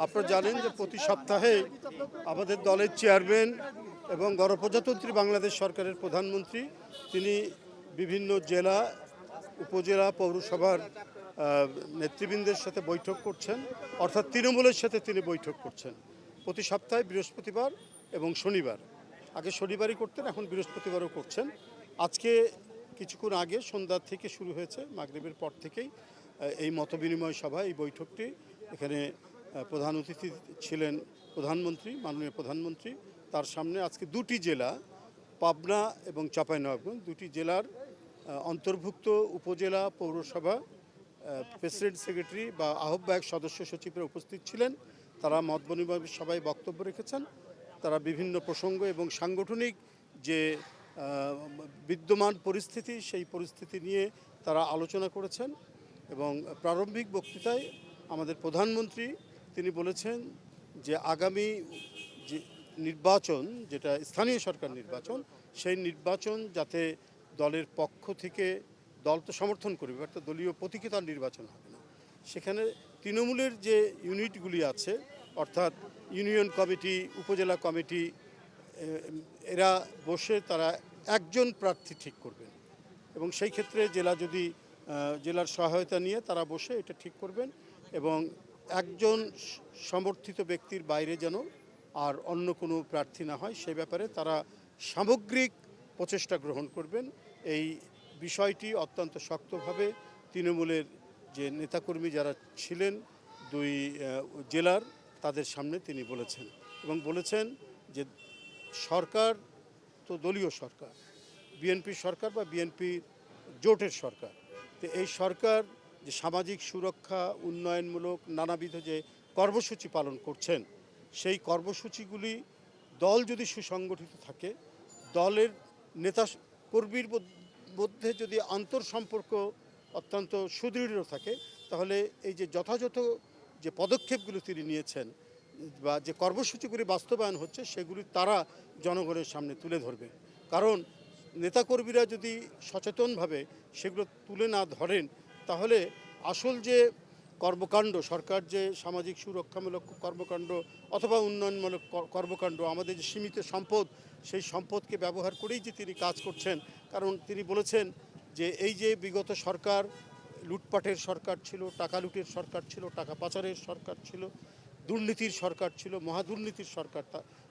আপনারা জানেন যে প্রতি সপ্তাহে আমাদের দলের চেয়ারম্যান এবং গণপ্রজাতন্ত্রী বাংলাদেশ সরকারের প্রধানমন্ত্রী তিনি বিভিন্ন জেলা, উপজেলা, পৌরসভার নেতৃবৃন্দের সাথে বৈঠক করছেন, অর্থাৎ তৃণমূলের সাথে তিনি বৈঠক করছেন প্রতি সপ্তাহে বৃহস্পতিবার এবং শনিবার। আগে শনিবারই করতেন, এখন বৃহস্পতিবারও করছেন। আজকে কিছুক্ষণ আগে সন্ধ্যা থেকে শুরু হয়েছে, মাগরিবের পর থেকেই এই মতবিনিময় সভা, এই বৈঠকটি। এখানে প্রধান অতিথি ছিলেন প্রধানমন্ত্রী, মাননীয় প্রধানমন্ত্রী। তার সামনে আজকে দুটি জেলা, পাবনা এবং চাঁপাইনবাবগঞ্জ, দুটি জেলার অন্তর্ভুক্ত উপজেলা, পৌরসভা প্রেসিডেন্ট, সেক্রেটারি বা আহ্বায়ক সদস্য সচিবরা উপস্থিত ছিলেন। তারা মত বিনিময় সভায় বক্তব্য রেখেছেন। তারা বিভিন্ন প্রসঙ্গ এবং সাংগঠনিক যে বিদ্যমান পরিস্থিতি, সেই পরিস্থিতি নিয়ে তারা আলোচনা করেছেন। এবং প্রারম্ভিক বক্তৃতায় আমাদের প্রধানমন্ত্রী তিনি বলেছেন যে আগামী যে নির্বাচন, যেটা স্থানীয় সরকার নির্বাচন, সেই নির্বাচন যাতে দলের পক্ষ থেকে, দল তো সমর্থন করবে, অর্থাৎ দলীয় প্রতীকে তার নির্বাচন হবে না। সেখানে তৃণমূলের যে ইউনিটগুলি আছে, অর্থাৎ ইউনিয়ন কমিটি, উপজেলা কমিটি, এরা বসে তারা একজন প্রার্থী ঠিক করবেন এবং সেই ক্ষেত্রে জেলা যদি জেলার সহায়তা নিয়ে তারা বসে এটা ঠিক করবেন এবং একজন সমর্থিত ব্যক্তির বাইরে যেন আর অন্য কোনো প্রার্থী না হয়, সে ব্যাপারে তারা সামগ্রিক প্রচেষ্টা গ্রহণ করবেন। এই বিষয়টি অত্যন্ত শক্তভাবে তৃণমূলের যে নেতাকর্মী যারা ছিলেন দুই জেলার, তাদের সামনে তিনি বলেছেন এবং বলেছেন যে সরকার তো দলীয় সরকার, বিএনপি সরকার বা বিএনপি জোটের সরকার। তো এই সরকার যে সামাজিক সুরক্ষা, উন্নয়নমূলক নানাবিধ যে কর্মসূচি পালন করছেন, সেই কর্মসূচিগুলি দল যদি সুসংগঠিত থাকে, দলের নেতা কর্মীর মধ্যে যদি আন্তঃসম্পর্ক অত্যন্ত সুদৃঢ় থাকে, তাহলে এই যে যথাযথ যে পদক্ষেপগুলো তিনি নিয়েছেন বা যে কর্মসূচিগুলি বাস্তবায়ন হচ্ছে, সেগুলি তারা জনগণের সামনে তুলে ধরবে। কারণ নেতাকর্মীরা যদি সচেতনভাবে সেগুলো তুলে না ধরেন, তাহলে আসল যে কর্মকাণ্ড, সরকার যে সামাজিক সুরক্ষামূলক কর্মকাণ্ড অথবা উন্নয়নমূলক কর্মকাণ্ড, আমাদের যে সীমিত সম্পদ, সেই সম্পদকে ব্যবহার করেই যে তিনি কাজ করছেন। কারণ তিনি বলেছেন যে এই যে বিগত সরকার লুটপাটের সরকার ছিল, টাকা লুটের সরকার ছিল, টাকা পাচারের সরকার ছিল, দুর্নীতির সরকার ছিল, মহাদুর্নীতির সরকার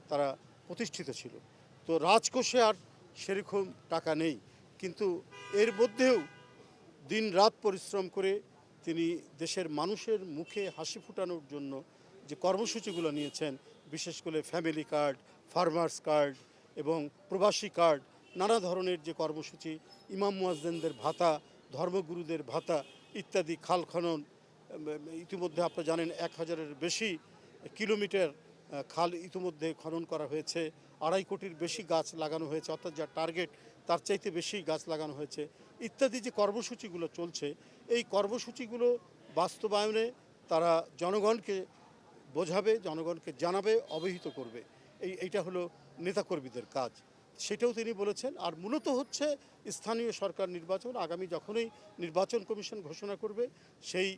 তারা প্রতিষ্ঠিত ছিল। তো রাজকোষে আর সেরকম টাকা নেই, কিন্তু এর মধ্যেও দিন রাত পরিশ্রম করে তিনি দেশের মানুষের মুখে হাসি ফুটানোর জন্য যে কর্মসূচিগুলো নিয়েছেন, বিশেষ করে ফ্যামিলি কার্ড, ফার্মার্স কার্ড এবং প্রবাসী কার্ড, নানা ধরনের যে কর্মসূচি, ইমাম মুয়াজ্জিনদের ভাতা, ধর্মগুরুদের ভাতা ইত্যাদি, খাল খনন, ইতিমধ্যে আপনারা জানেন 1000-এর বেশি কিলোমিটার খাল ইতিমধ্যে খনন করা হয়েছে, 2.5 কোটির বেশি গাছ লাগানো হয়েছে, অর্থাৎ যা টার্গেট তার চাইতে বেশি গাছ লাগানো হয়েছে ইত্যাদি যে কর্মসূচিগুলো চলছে, এই কর্মসূচিগুলো বাস্তবায়নে তারা জনগণকে বোঝাবে, জনগণকে জানাবে, অবহিত করবে। এইটা হলো নেতাকর্মীদের কাজ, সেটাও তিনি বলেছেন। আর মূলত হচ্ছে স্থানীয় সরকার নির্বাচন আগামী যখনই নির্বাচন কমিশন ঘোষণা করবে, সেই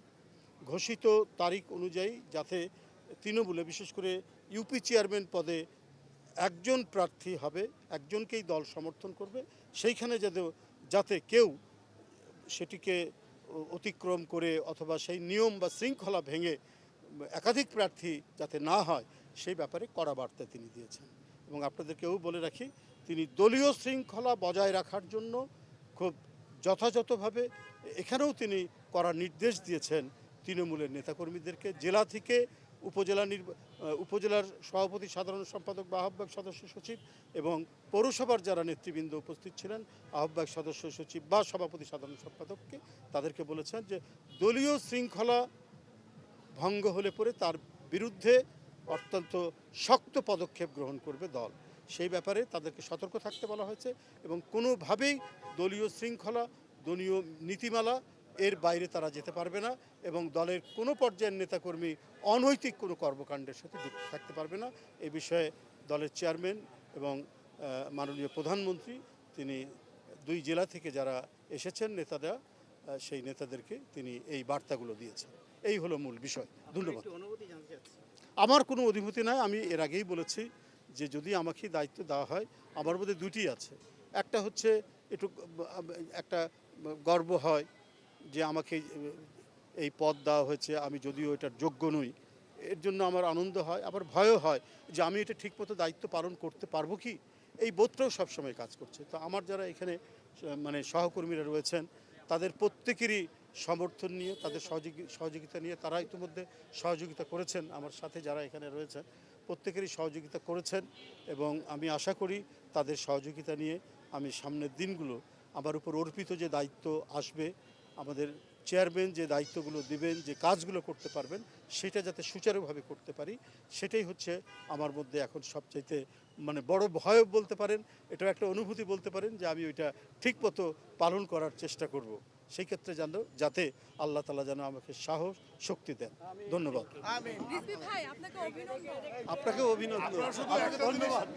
ঘোষিত তারিখ অনুযায়ী যাতে তৃণমূলে বিশেষ করে ইউপি চেয়ারম্যান পদে একজন প্রার্থী হবে, একজনকেই দল সমর্থন করবে, সেইখানে যাতে কেউ সেটিকে অতিক্রম করে অথবা সেই নিয়ম বা শৃঙ্খলা ভেঙে একাধিক প্রার্থী যাতে না হয়, সেই ব্যাপারে কড়া বার্তা তিনি দিয়েছেন। এবং আপনাদেরকেও বলে রাখি, তিনি দলীয় শৃঙ্খলা বজায় রাখার জন্য খুব যথাযথভাবে এখানেও তিনি কড়া নির্দেশ দিয়েছেন তৃণমূলের নেতাকর্মীদেরকে। জেলা থেকে উপজেলার সভাপতি, সাধারণ সম্পাদক বা আহ্বায়ক সদস্য সচিব এবং পৌরসভার যারা নেতৃবৃন্দ উপস্থিত ছিলেন, আহ্বায়ক সদস্য সচিব বা সভাপতি, সাধারণ সম্পাদককে, তাদেরকে বলেছেন যে দলীয় শৃঙ্খলা ভঙ্গ হলে পরে তার বিরুদ্ধে অত্যন্ত শক্ত পদক্ষেপ গ্রহণ করবে দল। সেই ব্যাপারে তাদেরকে সতর্ক থাকতে বলা হয়েছে এবং কোনোভাবেই দলীয় শৃঙ্খলা, দলীয় নীতিমালা এর বাইরে তারা যেতে পারবে না এবং দলের কোনো পর্যায়ের নেতাকর্মী অনৈতিক কোনো কর্মকাণ্ডের সাথে যুক্ত থাকতে পারবে না। এই বিষয়ে দলের চেয়ারম্যান এবং মাননীয় প্রধানমন্ত্রী তিনি দুই জেলা থেকে যারা এসেছেন নেতারা, সেই নেতাদেরকে তিনি এই বার্তাগুলো দিয়েছেন। এই হলো মূল বিষয়। ধন্যবাদ। আমার কোনো অধিভূতি নাই। আমি এর আগেই বলেছি যে যদি আমাকে দায়িত্ব দেওয়া হয়, আমার মধ্যে দুটি আছে। একটা হচ্ছে একটু একটা গর্ব হয় যে আমাকে এই পদ দেওয়া হয়েছে, আমি যদিও এটার যোগ্য নই, এর জন্য আমার আনন্দ হয়, আবার ভয়ও হয় যে আমি এটা ঠিকমতো দায়িত্ব পালন করতে পারবো কি, এই বোধটাও সবসময় কাজ করছে। তো আমার যারা এখানে মানে সহকর্মীরা রয়েছেন, তাদের প্রত্যেকেরই সমর্থন নিয়ে, তাদের সহযোগিতা নিয়ে, তারা ইতিমধ্যে সহযোগিতা করেছেন, আমার সাথে যারা এখানে রয়েছেন প্রত্যেকেরই সহযোগিতা করেছেন, এবং আমি আশা করি তাদের সহযোগিতা নিয়ে আমি সামনের দিনগুলো আমার উপর অর্পিত যে দায়িত্ব আসবে, আমাদের চেয়ারম্যান যে দায়িত্বগুলো দিবেন, যে কাজগুলো করতে পারবেন, সেটা যাতে সুচারুভাবে করতে পারি, সেটাই হচ্ছে আমার মধ্যে এখন সবচাইতে মানে বড় ভয় বলতে পারেন, এটাও একটা অনুভূতি বলতে পারেন যে আমি ওইটা ঠিকমতো পালন করার চেষ্টা করব। সেই ক্ষেত্রে যাতে আল্লাহ তাআলা যেন আমাকে সাহস শক্তি দেন। ধন্যবাদ। রিজভী ভাই আপনাকে অভিনন্দন। আপনাকেও অভিনন্দন, ধন্যবাদ।